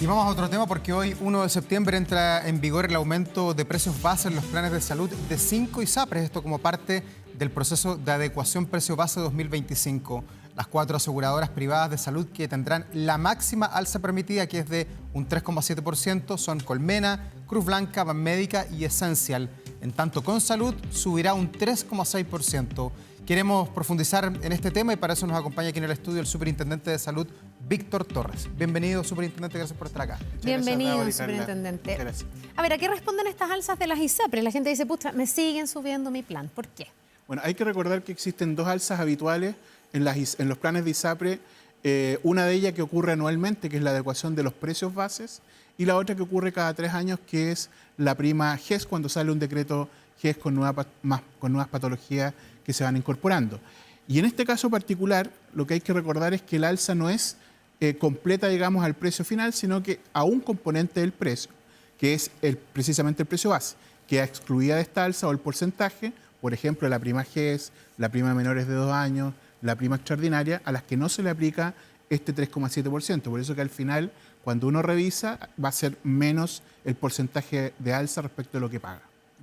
Y vamos a otro tema porque hoy, 1 de septiembre, entra en vigor el aumento de precios base en los planes de salud de 5 ISAPRES, esto como parte del proceso de adecuación precio base 2025. Las 4 aseguradoras privadas de salud que tendrán la máxima alza permitida, que es de un 3,7%, son Colmena, Cruz Blanca, Banmédica y Esencial. En tanto, con salud subirá un 3,6%. Queremos profundizar en este tema y para eso nos acompaña aquí en el estudio el superintendente de salud, Víctor Torres. Bienvenido, superintendente, gracias por estar acá. Bienvenido, superintendente. A ver, ¿a qué responden estas alzas de las ISAPRES? La gente dice, pucha, me siguen subiendo mi plan. ¿Por qué? Bueno, hay que recordar que existen dos alzas habituales en los planes de ISAPRE. Una de ellas que ocurre anualmente, que es la adecuación de los precios bases, y la otra que ocurre cada 3 años, que es la prima GES, cuando sale un decreto GES con nuevas patologías que se van incorporando. Y en este caso particular, lo que hay que recordar es que el alza no es completa, digamos, al precio final, sino que a un componente del precio, que es precisamente el precio base, queda excluida de esta alza o el porcentaje, por ejemplo, la prima GES, la prima de menores de 2 años, la prima extraordinaria, a las que no se le aplica este 3,7%. Por eso que al final, cuando uno revisa, va a ser menos el porcentaje de alza respecto a lo que paga.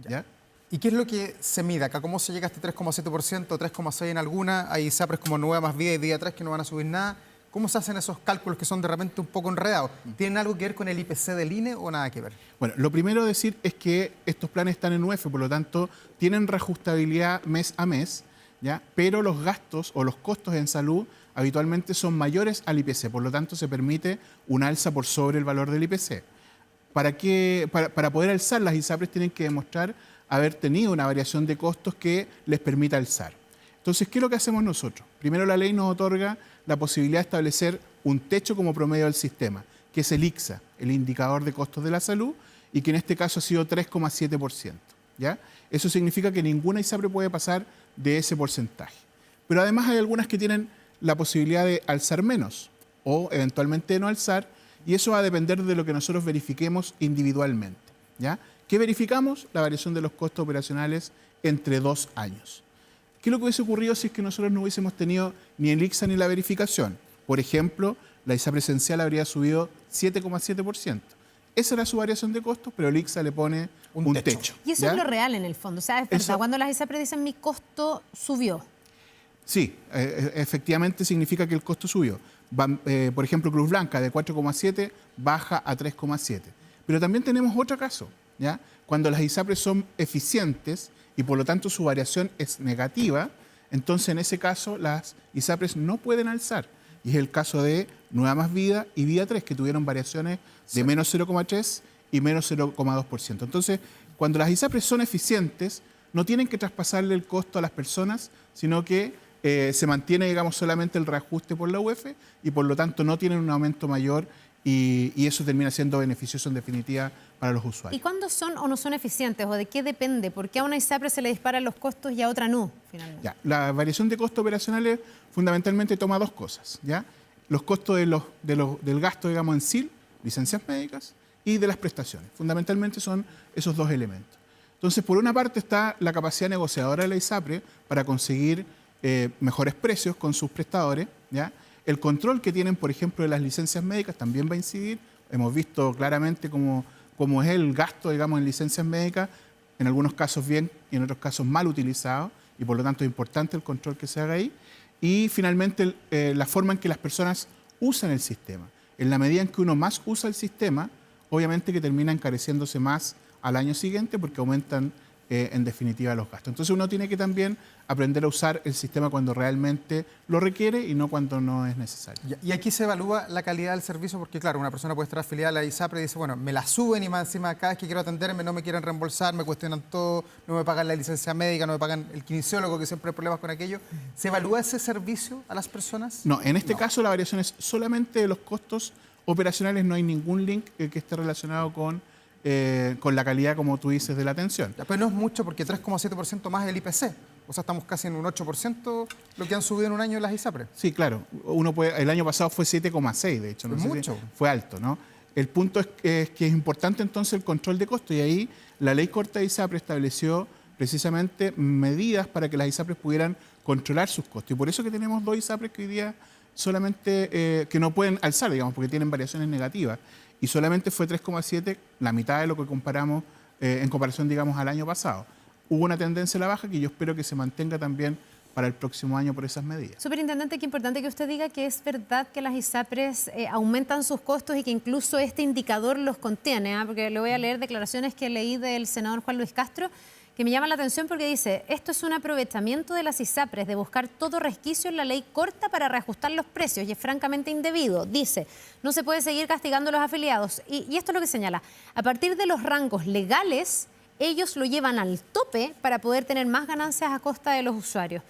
¿Ya? ¿Y qué es lo que se mide acá? ¿Cómo se llega a este 3,7%, 3,6% en alguna? Hay ISAPRES como Nueva Más Vida y Día 3 que no van a subir nada. ¿Cómo se hacen esos cálculos que son de repente un poco enredados? ¿Tienen algo que ver con el IPC del INE o nada que ver? Bueno, lo primero a decir es que estos planes están en UF, por lo tanto, tienen reajustabilidad mes a mes, ¿ya? Pero los gastos o los costos en salud habitualmente son mayores al IPC, por lo tanto se permite una alza por sobre el valor del IPC. Para poder alzar, las ISAPRES tienen que demostrar haber tenido una variación de costos que les permita alzar. Entonces, ¿qué es lo que hacemos nosotros? Primero, la ley nos otorga la posibilidad de establecer un techo como promedio del sistema, que es el ICSA, el indicador de costos de la salud, y que en este caso ha sido 3,7%. ¿Ya? Eso significa que ninguna ISAPRE puede pasar de ese porcentaje. Pero además hay algunas que tienen la posibilidad de alzar menos o eventualmente de no alzar, y eso va a depender de lo que nosotros verifiquemos individualmente. ¿Ya? ¿Qué verificamos? La variación de los costos operacionales entre 2 años. ¿Qué es lo que hubiese ocurrido si es que nosotros no hubiésemos tenido ni el ICSA ni la verificación? Por ejemplo, la ISAPRE esencial habría subido 7,7%. Esa era su variación de costos, pero el ICSA le pone un techo. Y eso ¿ya? es lo real en el fondo. O sea, es verdad, cuando las ISAPRES dicen mi costo subió. Sí, efectivamente significa que el costo subió. Por ejemplo, Cruz Blanca de 4,7 baja a 3,7. Pero también tenemos otro caso, ¿ya? Cuando las ISAPRES son eficientes y por lo tanto su variación es negativa, entonces en ese caso las ISAPRES no pueden alzar. Y es el caso de Nueva Más Vida y Vida 3, que tuvieron variaciones de menos 0,3 y menos 0,2%. Entonces, cuando las ISAPRES son eficientes, no tienen que traspasarle el costo a las personas, sino que se mantiene, digamos, solamente el reajuste por la UF y por lo tanto no tienen un aumento mayor y eso termina siendo beneficioso en definitiva para los usuarios. ¿Y cuándo son o no son eficientes o de qué depende? ¿Por qué a una ISAPRE se le disparan los costos y a otra no, finalmente? Ya, la variación de costos operacionales fundamentalmente toma dos cosas, ¿ya? Los costos del gasto, digamos, en SIL, licencias médicas, y de las prestaciones. Fundamentalmente son esos dos elementos. Entonces, por una parte está la capacidad negociadora de la ISAPRE para conseguir mejores precios con sus prestadores, ¿ya? El control que tienen, por ejemplo, de las licencias médicas también va a incidir. Hemos visto claramente cómo es el gasto, digamos, en licencias médicas, en algunos casos bien y en otros casos mal utilizado, y por lo tanto es importante el control que se haga ahí. Y finalmente la forma en que las personas usan el sistema. En la medida en que uno más usa el sistema, obviamente que termina encareciéndose más al año siguiente porque aumentan en definitiva los gastos. Entonces uno tiene que también aprender a usar el sistema cuando realmente lo requiere y no cuando no es necesario. Y aquí se evalúa la calidad del servicio porque, claro, una persona puede estar afiliada a la ISAPRE y dice, bueno, me la suben y más encima cada vez que quiero atenderme no me quieren reembolsar, me cuestionan todo, no me pagan la licencia médica, no me pagan el kinesiólogo, que siempre hay problemas con aquello. ¿Se evalúa ese servicio a las personas? No, en este caso la variación es solamente de los costos operacionales, no hay ningún link que esté relacionado con la calidad, como tú dices, de la atención. Pues no es mucho porque 3,7% más el IPC. O sea, estamos casi en un 8% lo que han subido en un año las ISAPRES. Sí, claro. El año pasado fue 7,6, de hecho. No sé mucho. Si fue alto, ¿no? El punto es que es importante entonces el control de costos y ahí la ley corta de ISAPRE estableció precisamente medidas para que las ISAPRES pudieran controlar sus costos. Y por eso que tenemos 2 ISAPRES que hoy día solamente que no pueden alzar, digamos, porque tienen variaciones negativas. y solamente fue 3,7, la mitad de lo que comparamos en comparación, digamos, al año pasado. Hubo una tendencia a la baja que yo espero que se mantenga también para el próximo año por esas medidas. Superintendente, qué importante que usted diga que es verdad que las ISAPRES aumentan sus costos y que incluso este indicador los contiene, porque le voy a leer declaraciones que leí del senador Juan Luis Castro, que me llaman la atención porque dice: esto es un aprovechamiento de las ISAPRES de buscar todo resquicio en la ley corta para reajustar los precios y es francamente indebido. Dice, no se puede seguir castigando a los afiliados. Y esto es lo que señala: a partir de los rangos legales, ellos lo llevan al tope para poder tener más ganancias a costa de los usuarios.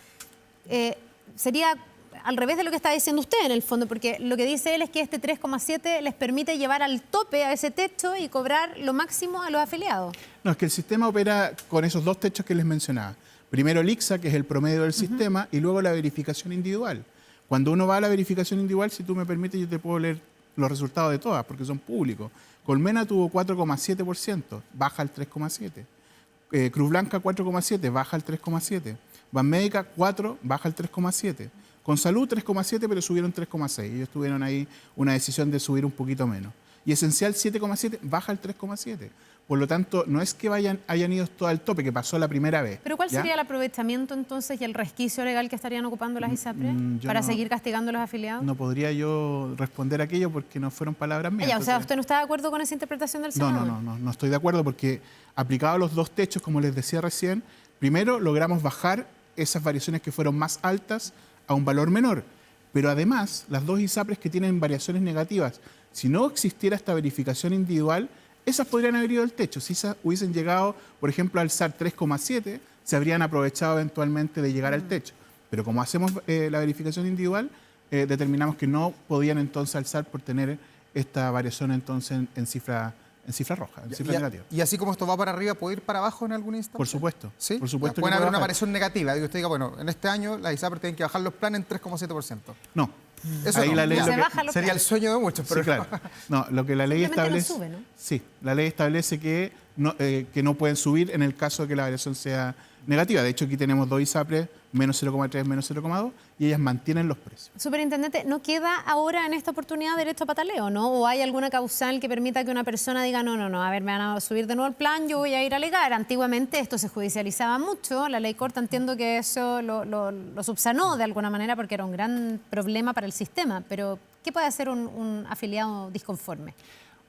Sería al revés de lo que está diciendo usted en el fondo, porque lo que dice él es que este 3,7 les permite llevar al tope a ese techo y cobrar lo máximo a los afiliados. No, es que el sistema opera con esos dos techos que les mencionaba. Primero el ICSA, que es el promedio del sistema, y luego la verificación individual. Cuando uno va a la verificación individual, si tú me permites, yo te puedo leer los resultados de todas, porque son públicos. Colmena tuvo 4,7%, baja al 3,7%. Cruz Blanca 4,7%, baja al 3,7%. Banmédica 4%, baja al 3,7%. Con Salud 3,7%, pero subieron 3,6%. Ellos tuvieron ahí una decisión de subir un poquito menos. Y Esencial 7,7%, baja al 3,7%. Por lo tanto, no es que hayan ido todo al tope, que pasó la primera vez. ¿Pero cuál sería el aprovechamiento entonces y el resquicio legal que estarían ocupando las ISAPRES para seguir castigando a los afiliados? No podría yo responder aquello porque no fueron palabras mías. O sea, ¿usted no está de acuerdo con esa interpretación del senador? No estoy de acuerdo porque aplicado a los dos techos, como les decía recién, primero logramos bajar esas variaciones que fueron más altas a un valor menor. Pero además, las dos ISAPRES que tienen variaciones negativas, si no existiera esta verificación individual, esas podrían haber ido al techo. Si esas hubiesen llegado, por ejemplo, a alzar 3,7, se habrían aprovechado eventualmente de llegar al techo. Pero como hacemos la verificación individual, determinamos que no podían entonces alzar por tener esta variación entonces en cifra roja, en cifra negativa. Y así como esto va para arriba, ¿puede ir para abajo en algún instante? Por supuesto. ¿Sí? Por supuesto. Puede haber una variación negativa. Digo, usted diga, bueno, en este año las ISAPRES tienen que bajar los planes en 3,7%. No. Eso ahí no. La ley sería el sueño de muchos. Pero sí, claro. No, lo que la ley establece... No sube, ¿no? Sí, la ley establece que no pueden subir en el caso de que la variación sea negativa. De hecho, aquí tenemos dos ISAPRES, menos 0,3, menos 0,2, y ellas mantienen los precios. Superintendente, ¿no queda ahora en esta oportunidad derecho a pataleo, no? ¿O hay alguna causal que permita que una persona diga, no, a ver, me van a subir de nuevo el plan, yo voy a ir a alegar? Antiguamente esto se judicializaba mucho, la ley corta entiendo que eso lo subsanó de alguna manera porque era un gran problema para el sistema, pero ¿qué puede hacer un afiliado disconforme?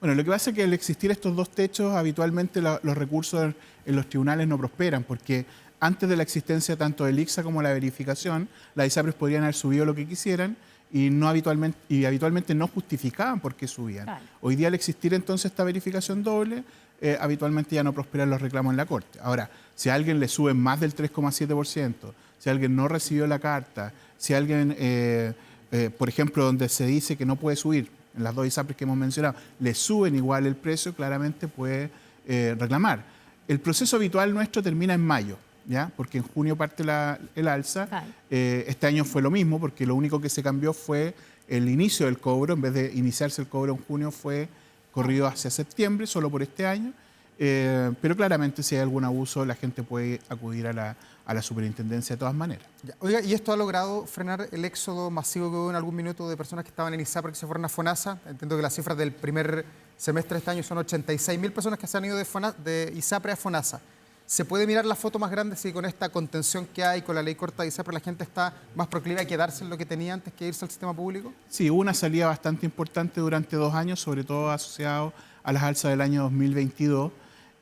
Bueno, lo que pasa es que al existir estos dos techos, habitualmente los recursos en los tribunales no prosperan, porque antes de la existencia tanto del ICSA como la verificación, las ISAPRES podrían haber subido lo que quisieran y habitualmente no justificaban por qué subían. Claro. Hoy día, al existir entonces esta verificación doble, habitualmente ya no prosperan los reclamos en la Corte. Ahora, si a alguien le suben más del 3,7%, si alguien no recibió la carta, si alguien, por ejemplo, donde se dice que no puede subir, en las dos ISAPRES que hemos mencionado, le suben igual el precio, claramente puede reclamar. El proceso habitual nuestro termina en mayo, ¿ya? Porque en junio parte el alza. Claro. Este año fue lo mismo, porque lo único que se cambió fue el inicio del cobro. En vez de iniciarse el cobro en junio, fue corrido hacia septiembre, solo por este año. Pero claramente, si hay algún abuso, la gente puede acudir a la superintendencia de todas maneras. Ya. Oiga, ¿y esto ha logrado frenar el éxodo masivo que hubo en algún minuto de personas que estaban en ISAPRES que se fueron a FONASA? Entiendo que las cifras del primer semestre de este año son 86.000 personas que se han ido de ISAPRES a FONASA. ¿Se puede mirar la foto más grande si con esta contención que hay, con la ley corta de ISAPRES, la gente está más proclive a quedarse en lo que tenía antes que irse al sistema público? Sí, hubo una salida bastante importante durante 2 años, sobre todo asociado a las alzas del año 2022,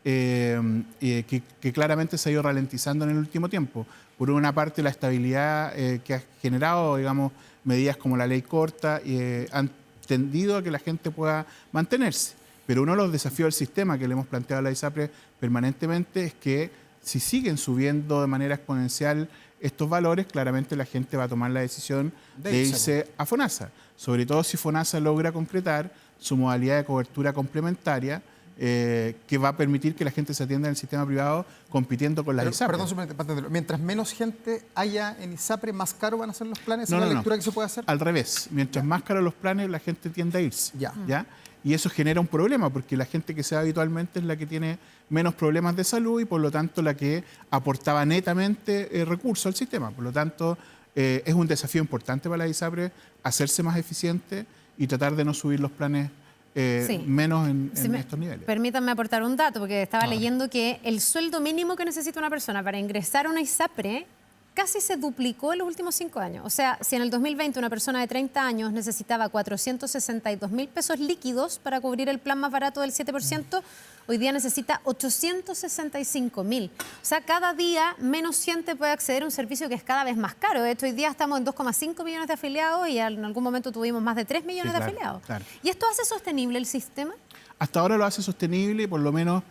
que claramente se ha ido ralentizando en el último tiempo. Por una parte, la estabilidad que ha generado, digamos, medidas como la ley corta han tendido a que la gente pueda mantenerse. Pero uno de los desafíos del sistema que le hemos planteado a la ISAPRES permanentemente es que si siguen subiendo de manera exponencial estos valores, claramente la gente va a tomar la decisión de irse a FONASA. Sobre todo si FONASA logra concretar su modalidad de cobertura complementaria, que va a permitir que la gente se atienda en el sistema privado compitiendo con las ISAPRES. Perdón, mientras menos gente haya en ISAPRES, ¿más caro van a ser los planes? ¿Es la lectura que se puede hacer? Al revés. Mientras más caros los planes, la gente tiende a irse. ¿Ya? Y eso genera un problema, porque la gente que se va habitualmente es la que tiene menos problemas de salud y, por lo tanto, la que aportaba netamente recursos al sistema. Por lo tanto, es un desafío importante para la ISAPRES hacerse más eficiente y tratar de no subir los planes Sí. menos en Si me- estos niveles. Permítanme aportar un dato, porque estaba A ver. leyendo que el sueldo mínimo que necesita una persona para ingresar a una ISAPRE casi se duplicó en los últimos 5 años. O sea, si en el 2020 una persona de 30 años necesitaba 462.000 pesos líquidos para cubrir el plan más barato del 7%, hoy día necesita 865.000. O sea, cada día menos gente puede acceder a un servicio que es cada vez más caro. De hecho, hoy día estamos en 2,5 millones de afiliados y en algún momento tuvimos más de 3 millones Sí, de claro, afiliados. claro. ¿Y esto hace sostenible el sistema? Hasta ahora lo hace sostenible y por lo menos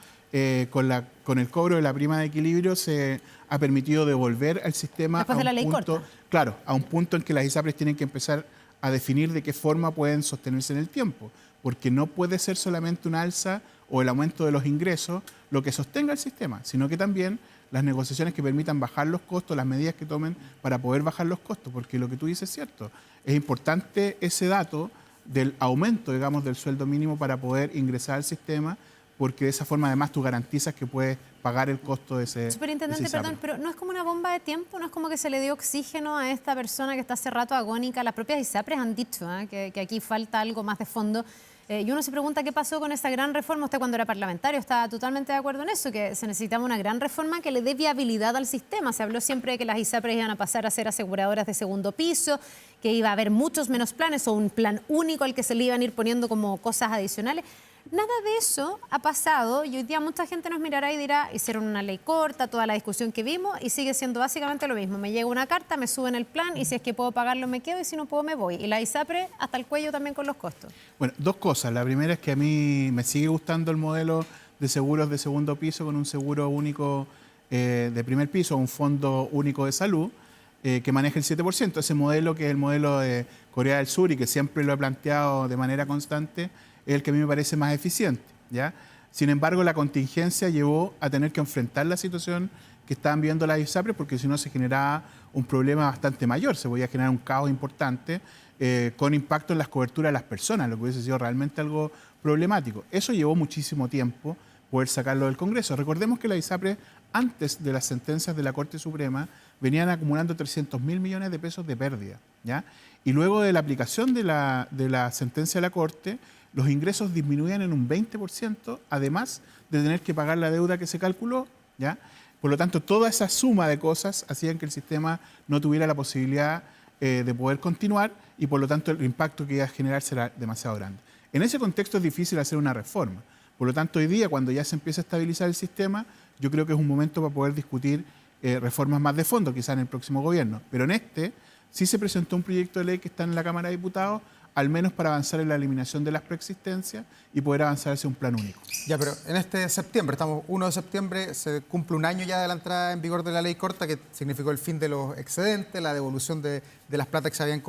con el cobro de la prima de equilibrio se ha permitido devolver al sistema Después de la ley corta. claro, a un punto en que las ISAPRES tienen que empezar a definir de qué forma pueden sostenerse en el tiempo, porque no puede ser solamente un alza o el aumento de los ingresos lo que sostenga el sistema, sino que también las negociaciones que permitan bajar los costos, las medidas que tomen para poder bajar los costos, porque lo que tú dices es cierto, es importante ese dato del aumento, digamos, del sueldo mínimo para poder ingresar al sistema, porque de esa forma además tú garantizas que puedes pagar el costo de ese Superintendente, de ese perdón, ISAPRE. pero ¿no es como una bomba de tiempo? ¿No es como que se le dio oxígeno a esta persona que está hace rato agónica? Las propias ISAPRES han dicho que aquí falta algo más de fondo. Y uno se pregunta qué pasó con esa gran reforma. Usted cuando era parlamentario estaba totalmente de acuerdo en eso, que se necesitaba una gran reforma que le dé viabilidad al sistema. Se habló siempre de que las ISAPRES iban a pasar a ser aseguradoras de segundo piso, que iba a haber muchos menos planes o un plan único al que se le iban a ir poniendo como cosas adicionales. Nada de eso ha pasado y hoy día mucha gente nos mirará y dirá, hicieron una ley corta, toda la discusión que vimos y sigue siendo básicamente lo mismo. Me llega una carta, me suben el plan y si es que puedo pagarlo me quedo y si no puedo me voy. Y la ISAPRE hasta el cuello también con los costos. Bueno, dos cosas. La primera es que a mí me sigue gustando el modelo de seguros de segundo piso con un seguro único de primer piso, un fondo único de salud que maneja el 7%. Ese modelo que es el modelo de Corea del Sur y que siempre lo he planteado de manera constante, es el que a mí me parece más eficiente, ¿ya? Sin embargo, la contingencia llevó a tener que enfrentar la situación que estaban viviendo las ISAPRES porque si no se generaba un problema bastante mayor, se podía generar un caos importante con impacto en las coberturas de las personas, lo que hubiese sido realmente algo problemático. Eso llevó muchísimo tiempo poder sacarlo del Congreso. Recordemos que las ISAPRES, antes de las sentencias de la Corte Suprema, venían acumulando 300.000 millones de pesos de pérdida, ¿ya? Y luego de la aplicación de la sentencia de la Corte, los ingresos disminuían en un 20%, además de tener que pagar la deuda que se calculó, ¿ya? Por lo tanto, toda esa suma de cosas hacían que el sistema no tuviera la posibilidad de poder continuar y por lo tanto el impacto que iba a generar será demasiado grande. En ese contexto es difícil hacer una reforma. Por lo tanto, hoy día, cuando ya se empieza a estabilizar el sistema, yo creo que es un momento para poder discutir reformas más de fondo, quizás en el próximo gobierno. Pero en este sí se presentó un proyecto de ley que está en la Cámara de Diputados, al menos para avanzar en la eliminación de las preexistencias y poder avanzar hacia un plan único. Ya, pero en este septiembre, estamos 1 de septiembre, se cumple un año ya de la entrada en vigor de la ley corta, que significó el fin de los excedentes, la devolución de las plata que se habían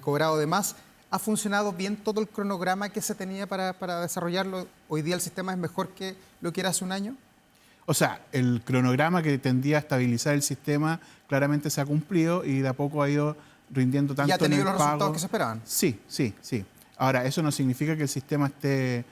cobrado de más. ¿Ha funcionado bien todo el cronograma que se tenía para desarrollarlo? ¿Hoy día el sistema es mejor que lo que era hace un año? O sea, el cronograma que tendía a estabilizar el sistema claramente se ha cumplido y de a poco ha ido rindiendo tanto ¿Y ha tenido en el los resultados pago. que se esperaban? Sí, sí, sí. Ahora, eso no significa que el sistema esté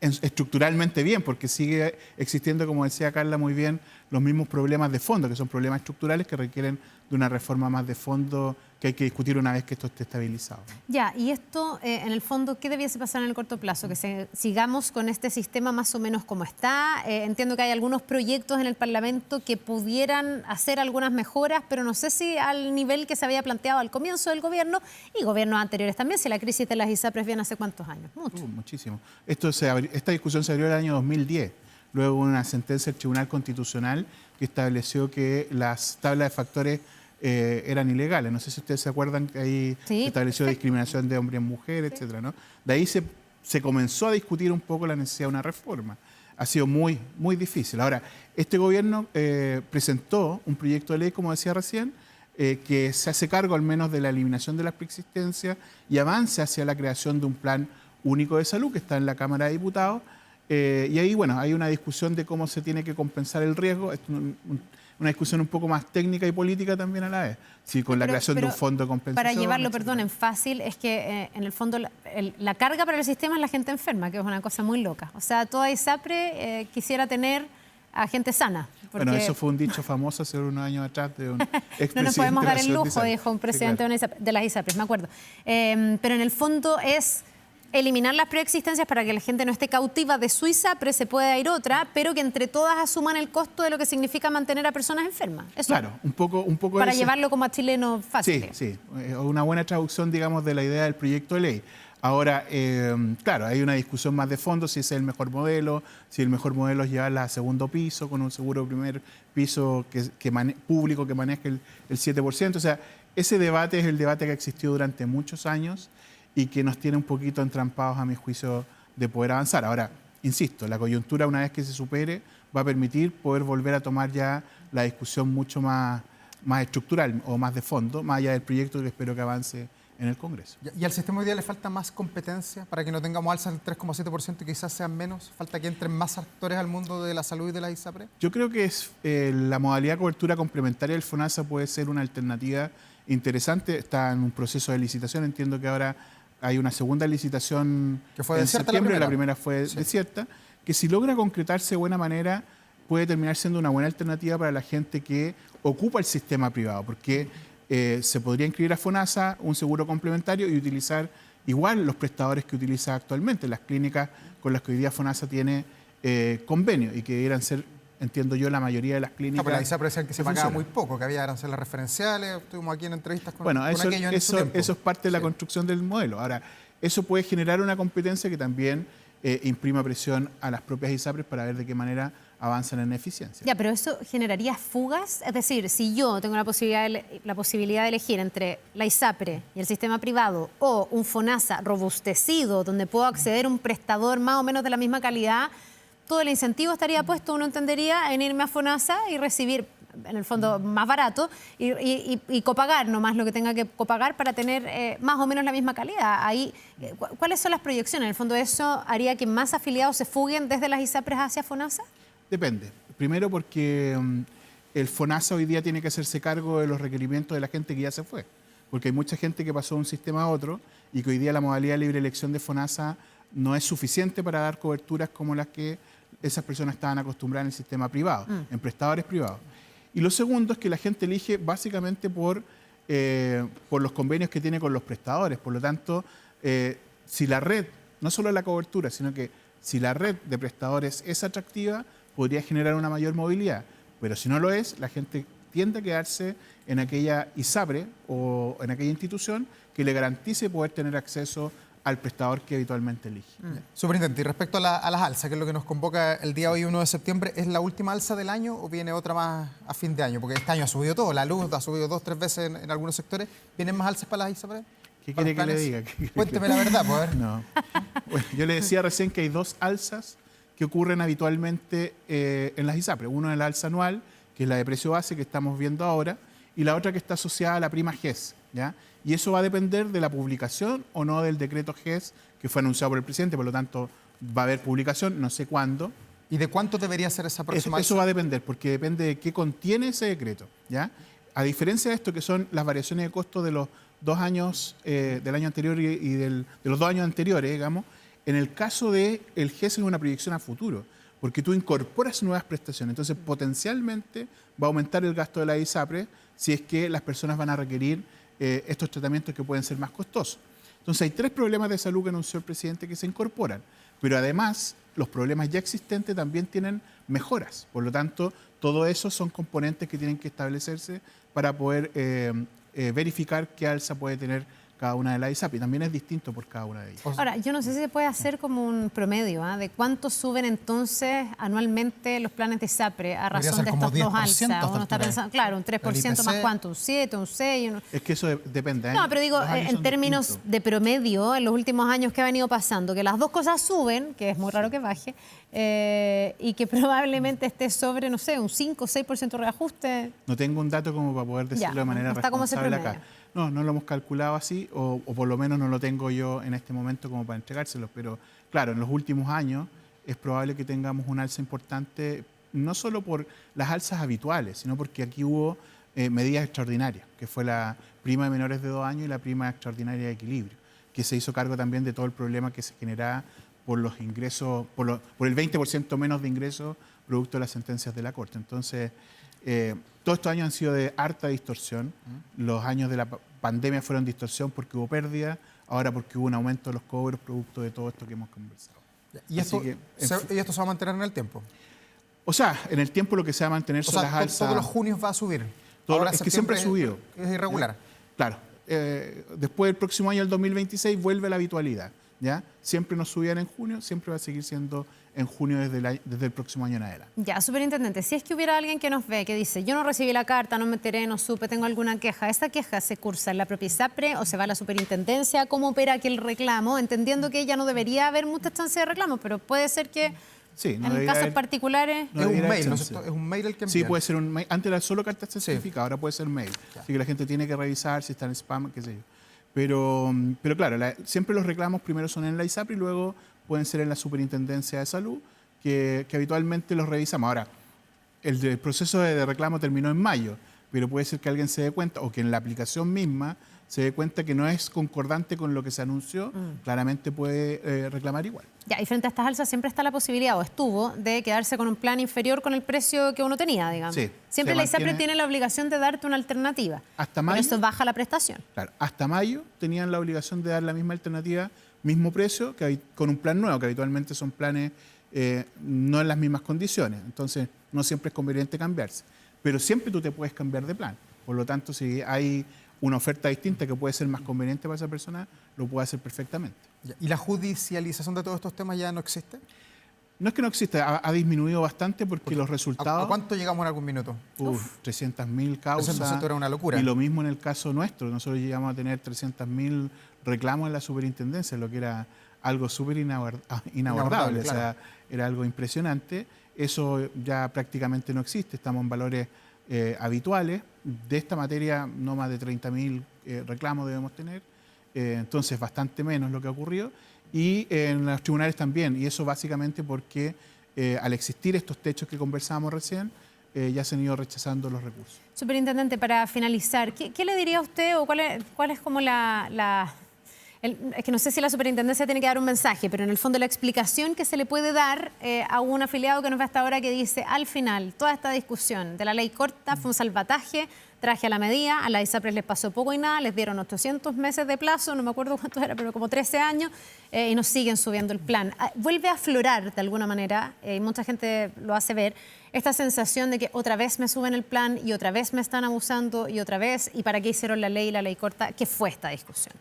estructuralmente bien, porque sigue existiendo, como decía Carla muy bien, los mismos problemas de fondo, que son problemas estructurales que requieren de una reforma más de fondo que hay que discutir una vez que esto esté estabilizado. Ya, y esto, en el fondo, ¿qué debiese pasar en el corto plazo? Que sigamos con este sistema más o menos como está. Entiendo que hay algunos proyectos en el Parlamento que pudieran hacer algunas mejoras, pero no sé si al nivel que se había planteado al comienzo del gobierno y gobiernos anteriores también, si la crisis de las ISAPRES viene hace cuántos años. Mucho. Muchísimo. Esta discusión se abrió en el año 2010. Luego hubo una sentencia del Tribunal Constitucional que estableció que las tablas de factores eran ilegales. No sé si ustedes se acuerdan que ahí Sí, se estableció perfecto. discriminación de hombre en mujer, etcétera, ¿no? De ahí se comenzó a discutir un poco la necesidad de una reforma. Ha sido muy, muy difícil. Ahora, este gobierno presentó un proyecto de ley, como decía recién, que se hace cargo al menos de la eliminación de las preexistencias y avance hacia la creación de un plan único de salud que está en la Cámara de Diputados. Y ahí, bueno, hay una discusión de cómo se tiene que compensar el riesgo. Es una discusión un poco más técnica y política también a la vez. Sí, con la creación de un fondo de compensación. Para llevarlo, etcétera. perdón, en fácil, es que en el fondo la carga para el sistema es la gente enferma, que es una cosa muy loca. O sea, toda ISAPRE quisiera tener a gente sana. Porque Bueno, eso fue un dicho famoso hace unos años atrás de un expresidente. no nos podemos de la dar el Asociación lujo, de dijo un ISAPRE. presidente Sí, claro. de las ISAPRES, me acuerdo. Pero en el fondo es eliminar las preexistencias para que la gente no esté cautiva de su ISAPRE, se pueda ir otra, pero que entre todas asuman el costo de lo que significa mantener a personas enfermas. Eso, claro, un poco para llevarlo como a chileno fácil. Sí, una buena traducción, digamos, de la idea del proyecto de ley. Ahora, claro, hay una discusión más de fondo si ese es el mejor modelo, si el mejor modelo es llevarla a segundo piso con un seguro primer piso público que maneje el 7%. O sea, ese debate es el debate que ha existido durante muchos años y que nos tiene un poquito entrampados, a mi juicio, de poder avanzar. Ahora, insisto, la coyuntura, una vez que se supere, va a permitir poder volver a tomar ya la discusión mucho más estructural o más de fondo, más allá del proyecto que espero que avance en el Congreso. ¿Y al sistema hoy día le falta más competencia para que no tengamos alzas del 3,7% y quizás sean menos? ¿Falta que entren más actores al mundo de la salud y de la ISAPRE? Yo creo que la modalidad de cobertura complementaria del FONASA puede ser una alternativa interesante. Está en un proceso de licitación. Entiendo que ahora hay una segunda licitación que fue en desierta septiembre. La primera fue desierta. Que si logra concretarse de buena manera, puede terminar siendo una buena alternativa para la gente que ocupa el sistema privado. Porque se podría inscribir a FONASA un seguro complementario y utilizar igual los prestadores que utiliza actualmente, las clínicas con las que hoy día FONASA tiene convenio y que debieran ser, entiendo yo, la mayoría de las clínicas. No, pero la ISAPRE decían que se pagaba muy poco, que había aranceles referenciales. Estuvimos aquí en entrevistas con aquello en su tiempo. Eso es parte de la construcción del modelo. Ahora, eso puede generar una competencia que también imprima presión a las propias ISAPRES para ver de qué manera avanzan en eficiencia. Ya, pero eso generaría fugas. Es decir, si yo tengo la posibilidad de elegir entre la ISAPRE y el sistema privado o un FONASA robustecido donde puedo acceder a un prestador más o menos de la misma calidad, todo el incentivo estaría puesto, uno entendería, en irme a FONASA y recibir, en el fondo, más barato y copagar nomás lo que tenga que copagar para tener más o menos la misma calidad. Ahí, ¿cuáles son las proyecciones? En el fondo, ¿eso haría que más afiliados se fuguen desde las ISAPRES hacia FONASA? Depende. Primero porque el FONASA hoy día tiene que hacerse cargo de los requerimientos de la gente que ya se fue. Porque hay mucha gente que pasó de un sistema a otro y que hoy día la modalidad de libre elección de FONASA no es suficiente para dar coberturas como las que esas personas estaban acostumbradas en el sistema privado, en prestadores privados. Y lo segundo es que la gente elige básicamente por los convenios que tiene con los prestadores. Por lo tanto, si la red, no solo la cobertura, sino que si la red de prestadores es atractiva, podría generar una mayor movilidad. Pero si no lo es, la gente tiende a quedarse en aquella ISAPRE o en aquella institución que le garantice poder tener acceso al prestador que habitualmente elige. Superintendente, y respecto a las alzas, que es lo que nos convoca el día hoy, 1 de septiembre, ¿es la última alza del año o viene otra más a fin de año? Porque este año ha subido todo, la luz ha subido 2 o 3 veces en algunos sectores. ¿Vienen más alzas para las ISAPRE? ¿Qué quiere que le diga? Cuénteme la verdad, pues, a ver. No. Bueno, yo le decía recién que hay 2 alzas que ocurren habitualmente en las ISAPRE. Uno es la alza anual, que es la de precio base que estamos viendo ahora, y la otra que está asociada a la prima GES, ¿ya? Y eso va a depender de la publicación o no del decreto GES que fue anunciado por el presidente, por lo tanto va a haber publicación, no sé cuándo. ¿Y de cuánto debería ser esa próxima alza? Eso va a depender, porque depende de qué contiene ese decreto, ¿ya? A diferencia de esto, que son las variaciones de costo de los 2 años, del año anterior y de los 2 años anteriores, digamos, en el caso del GES es una proyección a futuro, porque tú incorporas nuevas prestaciones. Entonces, potencialmente va a aumentar el gasto de la ISAPRE si es que las personas van a requerir estos tratamientos que pueden ser más costosos. Entonces, hay 3 problemas de salud que anunció el presidente que se incorporan, pero además los problemas ya existentes también tienen mejoras. Por lo tanto, todo eso son componentes que tienen que establecerse para poder verificar qué alza puede tener cada una de las ISAPRE. También es distinto por cada una de ellas. Ahora, yo no sé si se puede hacer como un promedio de cuánto suben entonces anualmente los planes de ISAPRE a razón de estas 2 alzas. Uno está pensando, claro, un 3% más cuánto, un 7, un 6. Es que eso depende. No, pero digo, en términos de promedio, en los últimos años que ha venido pasando, que las 2 cosas suben, que es muy raro que baje, y que probablemente esté sobre, no sé, un 5 o 6% de reajuste. No tengo un dato como para poder decirlo de manera responsable acá. No lo hemos calculado así, o por lo menos no lo tengo yo en este momento como para entregárselos, pero claro, en los últimos años es probable que tengamos un alza importante, no solo por las alzas habituales, sino porque aquí hubo medidas extraordinarias, que fue la prima de menores de 2 años y la prima extraordinaria de equilibrio, que se hizo cargo también de todo el problema que se generaba por los ingresos, por el 20% menos de ingresos producto de las sentencias de la Corte. Entonces, todos estos años han sido de harta distorsión. Los años de la pandemia fueron distorsión porque hubo pérdida, ahora porque hubo un aumento de los cobros producto de todo esto que hemos conversado. ¿Y esto se va a mantener en el tiempo? O sea, en el tiempo lo que se va a mantener son las alzas. Todos los junios va a subir. Es que siempre ha subido. Es irregular. Claro. Después del próximo año, el 2026, vuelve la habitualidad. ¿Ya? Siempre nos subían en junio, siempre va a seguir siendo en junio desde el próximo año en adelante. Ya, superintendente, si es que hubiera alguien que nos ve que dice, yo no recibí la carta, no me enteré, no supe, tengo alguna queja, ¿esa queja se cursa en la propia ISAPRE o se va a la superintendencia? ¿Cómo opera aquel reclamo? Entendiendo que ya no debería haber mucha estancia de reclamos, pero puede ser que sí, no en casos particulares... Es un mail, ¿no es cierto? Es un mail el que envía. Sí, puede ser un mail. Antes era solo carta certificada, ahora puede ser mail. Así que la gente tiene que revisar si está en spam, qué sé yo. Pero claro, siempre los reclamos primero son en la ISAPRE y luego pueden ser en la Superintendencia de Salud, que habitualmente los revisamos. Ahora, el proceso de reclamo terminó en mayo, pero puede ser que alguien se dé cuenta o que en la aplicación misma se dé cuenta que no es concordante con lo que se anunció, claramente puede reclamar igual. Ya, y frente a estas alzas siempre está la posibilidad, o estuvo, de quedarse con un plan inferior con el precio que uno tenía, digamos. Sí, siempre la ISAPRE tiene la obligación de darte una alternativa. Hasta mayo. Por eso baja la prestación. Claro, hasta mayo tenían la obligación de dar la misma alternativa, mismo precio, con un plan nuevo, que habitualmente son planes no en las mismas condiciones. Entonces, no siempre es conveniente cambiarse. Pero siempre tú te puedes cambiar de plan. Por lo tanto, si hay una oferta distinta que puede ser más conveniente para esa persona, lo puede hacer perfectamente. ¿Y la judicialización de todos estos temas ya no existe? No es que no exista, ha disminuido bastante porque los resultados... ¿A cuánto llegamos en algún minuto? 300.000 causas. Eso era una locura. Y lo mismo en el caso nuestro. Nosotros llegamos a tener 300.000 reclamos en la superintendencia, lo que era algo súper inabordable. O sea, era algo impresionante. Eso ya prácticamente no existe. Estamos en valores habituales. De esta materia, no más de 30.000 reclamos debemos tener. Entonces, bastante menos lo que ha ocurrido. Y en los tribunales también. Y eso básicamente porque al existir estos techos que conversábamos recién, ya se han ido rechazando los recursos. Superintendente, para finalizar, ¿qué le diría a usted o cuál es como es que no sé si la superintendencia tiene que dar un mensaje, pero en el fondo la explicación que se le puede dar a un afiliado que nos ve hasta ahora que dice, al final, toda esta discusión de la ley corta fue un salvataje, traje a la medida, a la ISAPRE les pasó poco y nada, les dieron 800 meses de plazo, no me acuerdo cuánto era, pero como 13 años, y nos siguen subiendo el plan. Vuelve a aflorar de alguna manera, y mucha gente lo hace ver, esta sensación de que otra vez me suben el plan y otra vez me están abusando y otra vez, ¿y para qué hicieron la ley corta? ¿Qué fue esta discusión?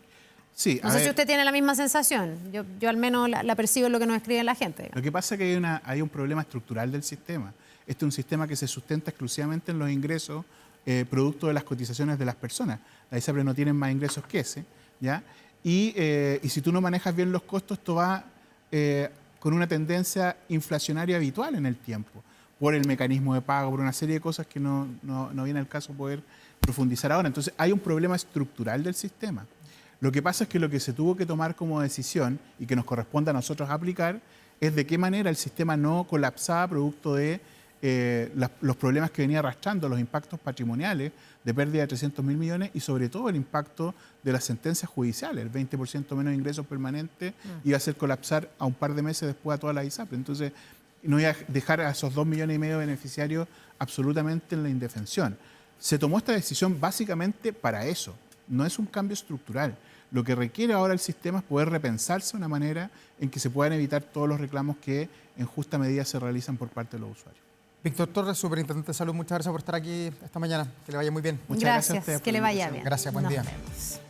Sí, no sé si usted tiene la misma sensación. Yo al menos la percibo en lo que nos escribe la gente. Lo que pasa es que hay un problema estructural del sistema. Este es un sistema que se sustenta exclusivamente en los ingresos producto de las cotizaciones de las personas. La ISAPRE no tienen más ingresos que ese, ¿ya? Y si tú no manejas bien los costos, esto va con una tendencia inflacionaria habitual en el tiempo, por el mecanismo de pago, por una serie de cosas que no viene al caso poder profundizar ahora. Entonces, hay un problema estructural del sistema. Lo que pasa es que lo que se tuvo que tomar como decisión y que nos corresponde a nosotros aplicar es de qué manera el sistema no colapsaba producto de los problemas que venía arrastrando, los impactos patrimoniales de pérdida de 300.000 millones y sobre todo el impacto de las sentencias judiciales. El 20% menos ingresos permanentes iba a hacer colapsar a un par de meses después a toda la ISAPRE. Entonces, no iba a dejar a esos 2,5 millones de beneficiarios absolutamente en la indefensión. Se tomó esta decisión básicamente para eso. No es un cambio estructural. Lo que requiere ahora el sistema es poder repensarse de una manera en que se puedan evitar todos los reclamos que en justa medida se realizan por parte de los usuarios. Víctor Torres, Superintendente de Salud, muchas gracias por estar aquí esta mañana. Que le vaya muy bien. Muchas gracias a ustedes. Que le vaya bien. Gracias, buen día. Nos vemos.